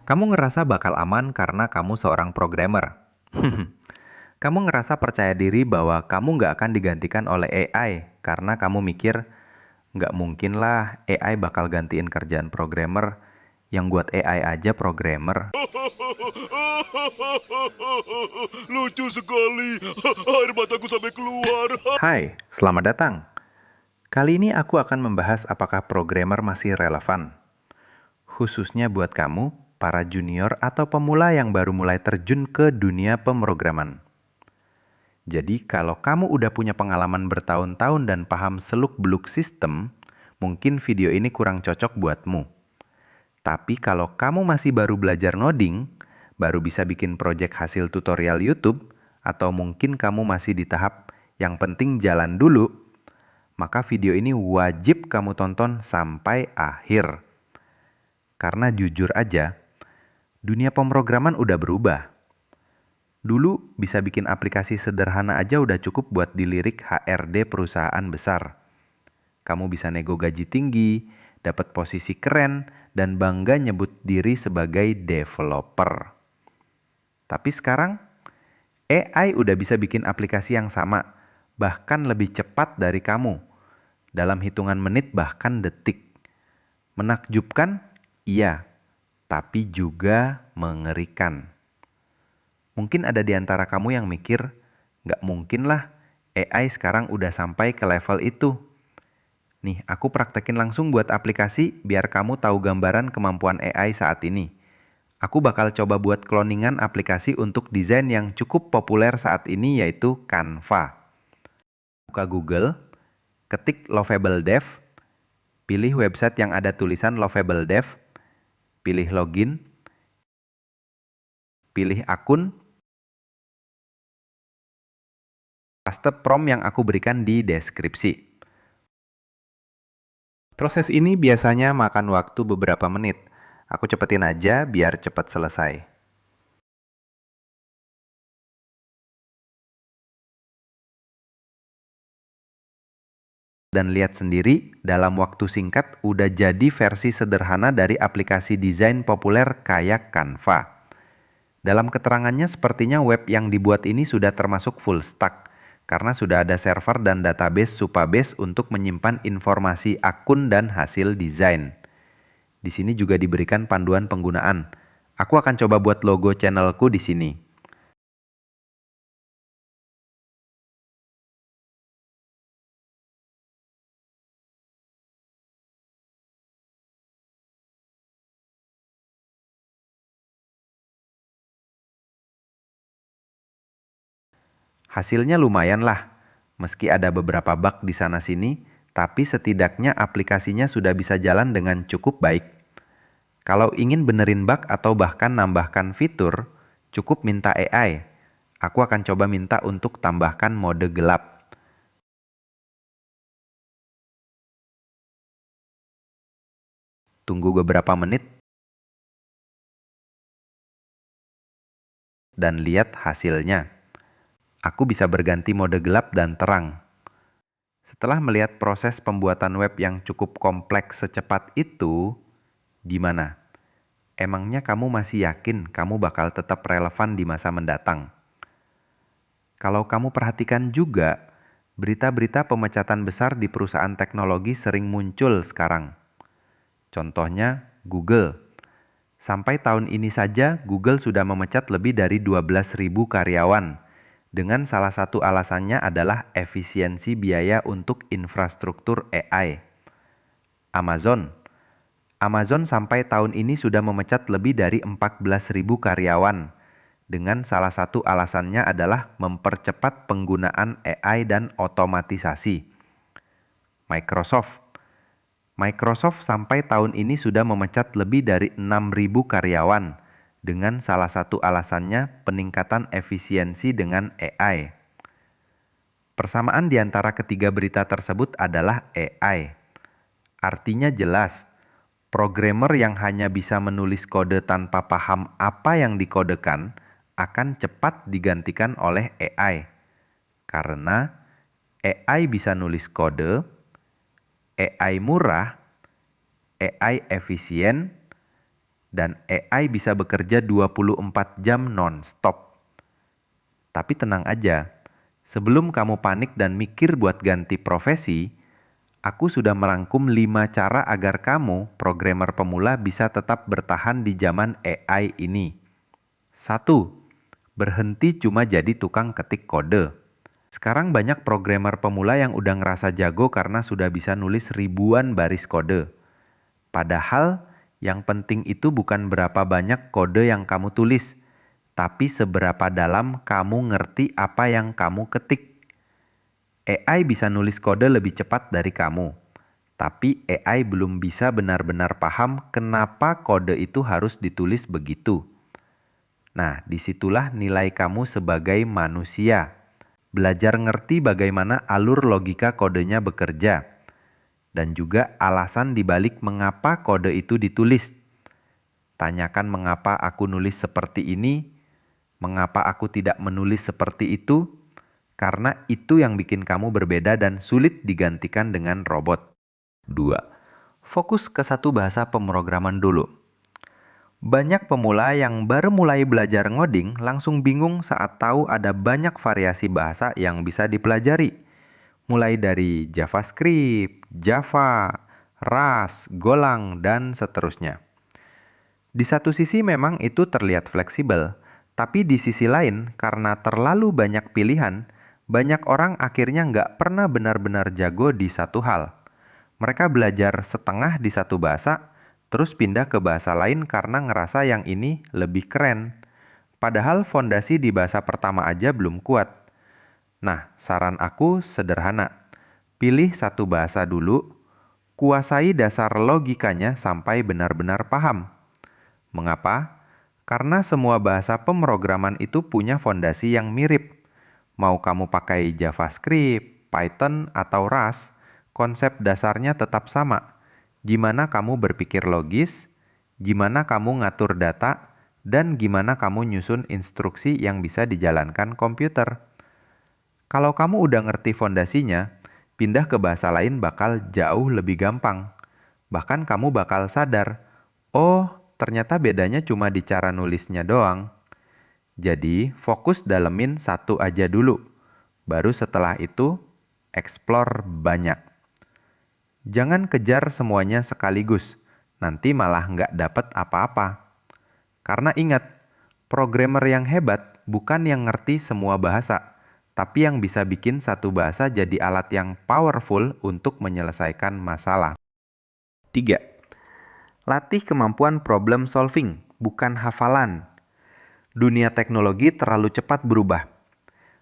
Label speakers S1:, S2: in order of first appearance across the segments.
S1: Kamu ngerasa bakal aman karena kamu seorang programmer. Kamu ngerasa percaya diri bahwa kamu nggak akan digantikan oleh AI karena kamu mikir, nggak mungkin lah AI bakal gantiin kerjaan programmer. Yang buat AI aja programmer.
S2: Lucu sekali. Air mataku sampai keluar.
S1: Hai, selamat datang. Kali ini aku akan membahas apakah programmer masih relevan. Khususnya buat kamu, para junior atau pemula yang baru mulai terjun ke dunia pemrograman. Jadi, kalau kamu udah punya pengalaman bertahun-tahun dan paham seluk-beluk sistem, mungkin video ini kurang cocok buatmu. Tapi kalau kamu masih baru belajar ngoding, baru bisa bikin project hasil tutorial YouTube, atau mungkin kamu masih di tahap yang penting jalan dulu, maka video ini wajib kamu tonton sampai akhir. Karena jujur aja, dunia pemrograman udah berubah. Dulu bisa bikin aplikasi sederhana aja udah cukup buat dilirik HRD perusahaan besar. Kamu bisa nego gaji tinggi, dapat posisi keren, dan bangga nyebut diri sebagai developer. Tapi sekarang, AI udah bisa bikin aplikasi yang sama, bahkan lebih cepat dari kamu, dalam hitungan menit bahkan detik. Menakjubkan? Iya, tapi juga mengerikan. Mungkin ada di antara kamu yang mikir, nggak mungkin lah AI sekarang udah sampai ke level itu. Nih, aku praktekin langsung buat aplikasi biar kamu tahu gambaran kemampuan AI saat ini. Aku bakal coba buat cloningan aplikasi untuk desain yang cukup populer saat ini yaitu Canva. Buka Google, ketik Lovable Dev, pilih website yang ada tulisan Lovable Dev, pilih login, pilih akun, paste prompt yang aku berikan di deskripsi. Proses ini biasanya makan waktu beberapa menit. Aku cepetin aja biar cepat selesai. Dan lihat sendiri, dalam waktu singkat udah jadi versi sederhana dari aplikasi desain populer kayak Canva. Dalam keterangannya sepertinya web yang dibuat ini sudah termasuk full stack, karena sudah ada server dan database Supabase untuk menyimpan informasi akun dan hasil desain. Di sini juga diberikan panduan penggunaan. Aku akan coba buat logo channelku di sini. Hasilnya lumayan lah, meski ada beberapa bug di sana-sini, tapi setidaknya aplikasinya sudah bisa jalan dengan cukup baik. Kalau ingin benerin bug atau bahkan nambahkan fitur, cukup minta AI. Aku akan coba minta untuk tambahkan mode gelap. Tunggu beberapa menit dan lihat hasilnya. Aku bisa berganti mode gelap dan terang. Setelah melihat proses pembuatan web yang cukup kompleks secepat itu, gimana? Emangnya kamu masih yakin kamu bakal tetap relevan di masa mendatang? Kalau kamu perhatikan juga, berita-berita pemecatan besar di perusahaan teknologi sering muncul sekarang. Contohnya Google. Sampai tahun ini saja Google sudah memecat lebih dari 12.000 karyawan. Dengan salah satu alasannya adalah efisiensi biaya untuk infrastruktur AI. Amazon sampai tahun ini sudah memecat lebih dari 14.000 karyawan. Dengan salah satu alasannya adalah mempercepat penggunaan AI dan otomatisasi. Microsoft sampai tahun ini sudah memecat lebih dari 6.000 karyawan. Dengan salah satu alasannya peningkatan efisiensi dengan AI. Persamaan di antara ketiga berita tersebut adalah AI. Artinya jelas, programmer yang hanya bisa menulis kode tanpa paham apa yang dikodekan akan cepat digantikan oleh AI. Karena AI bisa nulis kode, AI murah, AI efisien, dan AI bisa bekerja 24 jam non-stop. Tapi tenang aja, sebelum kamu panik dan mikir buat ganti profesi, aku sudah merangkum 5 cara agar kamu, programmer pemula, bisa tetap bertahan di zaman AI ini. 1. Berhenti cuma jadi tukang ketik kode. Sekarang banyak programmer pemula yang udah ngerasa jago karena sudah bisa nulis ribuan baris kode. Padahal, yang penting itu bukan berapa banyak kode yang kamu tulis, tapi seberapa dalam kamu ngerti apa yang kamu ketik. AI bisa nulis kode lebih cepat dari kamu, tapi AI belum bisa benar-benar paham kenapa kode itu harus ditulis begitu. Nah, disitulah nilai kamu sebagai manusia. Belajar ngerti bagaimana alur logika kodenya bekerja, dan juga alasan dibalik mengapa kode itu ditulis. Tanyakan mengapa aku nulis seperti ini, mengapa aku tidak menulis seperti itu, karena itu yang bikin kamu berbeda dan sulit digantikan dengan robot. 2. Fokus ke satu bahasa pemrograman dulu. Banyak pemula yang baru mulai belajar ngoding langsung bingung saat tahu ada banyak variasi bahasa yang bisa dipelajari. Mulai dari JavaScript, Java, Rust, Golang, dan seterusnya. Di satu sisi memang itu terlihat fleksibel, tapi di sisi lain karena terlalu banyak pilihan, banyak orang akhirnya nggak pernah benar-benar jago di satu hal. Mereka belajar setengah di satu bahasa, terus pindah ke bahasa lain karena ngerasa yang ini lebih keren. Padahal fondasi di bahasa pertama aja belum kuat. Nah, saran aku sederhana. Pilih satu bahasa dulu, kuasai dasar logikanya sampai benar-benar paham. Mengapa? Karena semua bahasa pemrograman itu punya fondasi yang mirip. Mau kamu pakai JavaScript, Python, atau Rust, konsep dasarnya tetap sama. Gimana kamu berpikir logis, gimana kamu ngatur data, dan gimana kamu nyusun instruksi yang bisa dijalankan komputer. Kalau kamu udah ngerti fondasinya, pindah ke bahasa lain bakal jauh lebih gampang. Bahkan kamu bakal sadar, oh ternyata bedanya cuma di cara nulisnya doang. Jadi fokus dalemin satu aja dulu. Baru setelah itu, explore banyak. Jangan kejar semuanya sekaligus, nanti malah nggak dapet apa-apa. Karena ingat, programmer yang hebat bukan yang ngerti semua bahasa, tapi yang bisa bikin satu bahasa jadi alat yang powerful untuk menyelesaikan masalah. 3. Latih kemampuan problem solving, bukan hafalan. Dunia teknologi terlalu cepat berubah.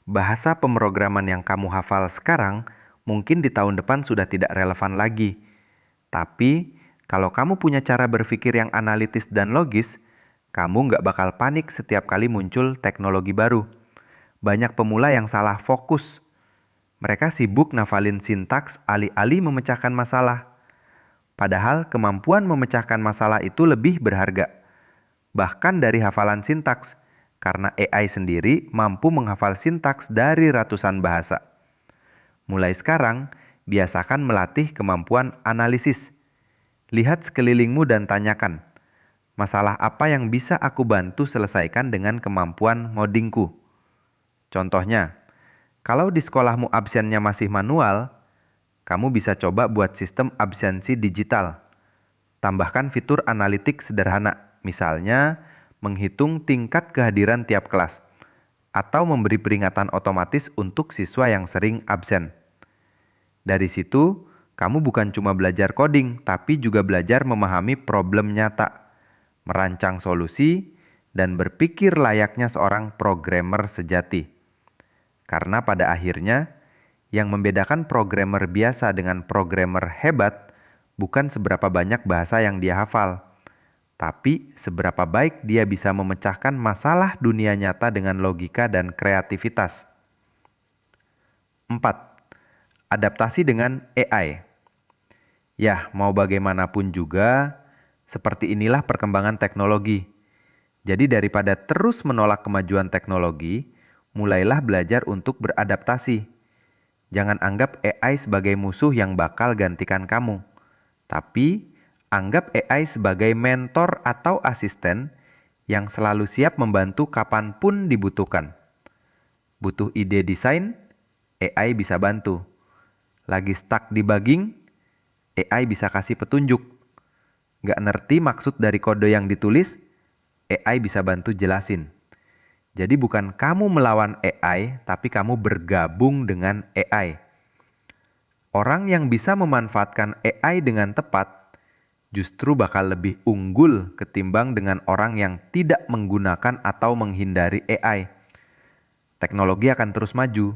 S1: Bahasa pemrograman yang kamu hafal sekarang mungkin di tahun depan sudah tidak relevan lagi. Tapi, kalau kamu punya cara berpikir yang analitis dan logis, kamu nggak bakal panik setiap kali muncul teknologi baru. Banyak pemula yang salah fokus. Mereka sibuk ngafalin sintaks alih-alih memecahkan masalah. Padahal kemampuan memecahkan masalah itu lebih berharga. Bahkan dari hafalan sintaks, karena AI sendiri mampu menghafal sintaks dari ratusan bahasa. Mulai sekarang, biasakan melatih kemampuan analisis. Lihat sekelilingmu dan tanyakan, masalah apa yang bisa aku bantu selesaikan dengan kemampuan ngodingku? Contohnya, kalau di sekolahmu absennya masih manual, kamu bisa coba buat sistem absensi digital. Tambahkan fitur analitik sederhana, misalnya menghitung tingkat kehadiran tiap kelas, atau memberi peringatan otomatis untuk siswa yang sering absen. Dari situ, kamu bukan cuma belajar coding, tapi juga belajar memahami problem nyata, merancang solusi, dan berpikir layaknya seorang programmer sejati. Karena pada akhirnya, yang membedakan programmer biasa dengan programmer hebat bukan seberapa banyak bahasa yang dia hafal, tapi seberapa baik dia bisa memecahkan masalah dunia nyata dengan logika dan kreativitas. 4. Adaptasi dengan AI. Ya, mau bagaimanapun juga, seperti inilah perkembangan teknologi. Jadi daripada terus menolak kemajuan teknologi, mulailah belajar untuk beradaptasi. Jangan anggap AI sebagai musuh yang bakal gantikan kamu. Tapi, Anggap AI sebagai mentor atau asisten yang selalu siap membantu kapanpun dibutuhkan. Butuh ide desain, AI bisa bantu. Lagi stuck debugging, AI bisa kasih petunjuk. Nggak ngerti maksud dari kode yang ditulis, AI bisa bantu jelasin. Jadi bukan kamu melawan AI, tapi kamu bergabung dengan AI. Orang yang bisa memanfaatkan AI dengan tepat justru bakal lebih unggul ketimbang dengan orang yang tidak menggunakan atau menghindari AI. Teknologi akan terus maju,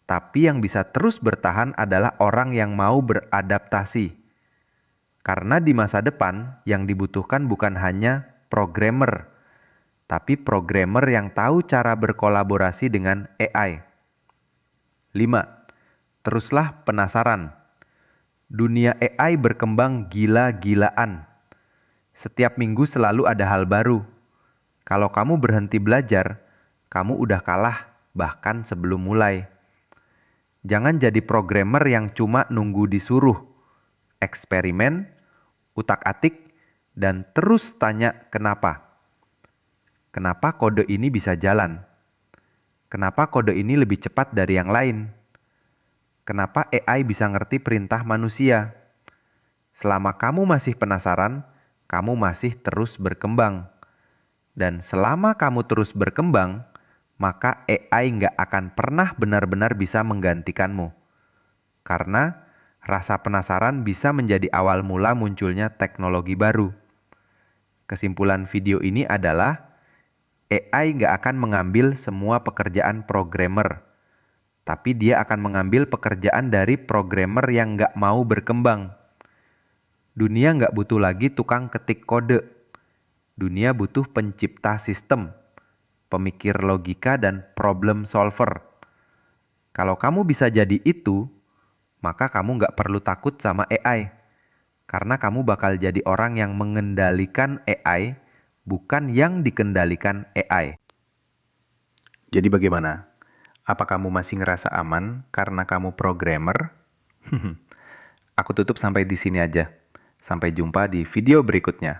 S1: tapi yang bisa terus bertahan adalah orang yang mau beradaptasi. Karena di masa depan yang dibutuhkan bukan hanya programmer, tapi programmer yang tahu cara berkolaborasi dengan AI. 5. Teruslah penasaran. Dunia AI berkembang gila-gilaan. Setiap minggu selalu ada hal baru. Kalau kamu berhenti belajar, kamu udah kalah bahkan sebelum mulai. Jangan jadi programmer yang cuma nunggu disuruh. Eksperimen, utak-atik, dan terus tanya kenapa. Kenapa kode ini bisa jalan? Kenapa kode ini lebih cepat dari yang lain? Kenapa AI bisa ngerti perintah manusia? Selama kamu masih penasaran, kamu masih terus berkembang. Dan selama kamu terus berkembang, maka AI nggak akan pernah benar-benar bisa menggantikanmu. Karena rasa penasaran bisa menjadi awal mula munculnya teknologi baru. Kesimpulan video ini adalah AI nggak akan mengambil semua pekerjaan programmer, tapi dia akan mengambil pekerjaan dari programmer yang nggak mau berkembang. Dunia nggak butuh lagi tukang ketik kode. Dunia butuh pencipta sistem, pemikir logika, dan problem solver. Kalau kamu bisa jadi itu, maka kamu nggak perlu takut sama AI. Karena kamu bakal jadi orang yang mengendalikan AI, bukan yang dikendalikan AI. Jadi bagaimana? Apa kamu masih ngerasa aman karena kamu programmer? Aku tutup sampai di sini aja. Sampai jumpa di video berikutnya.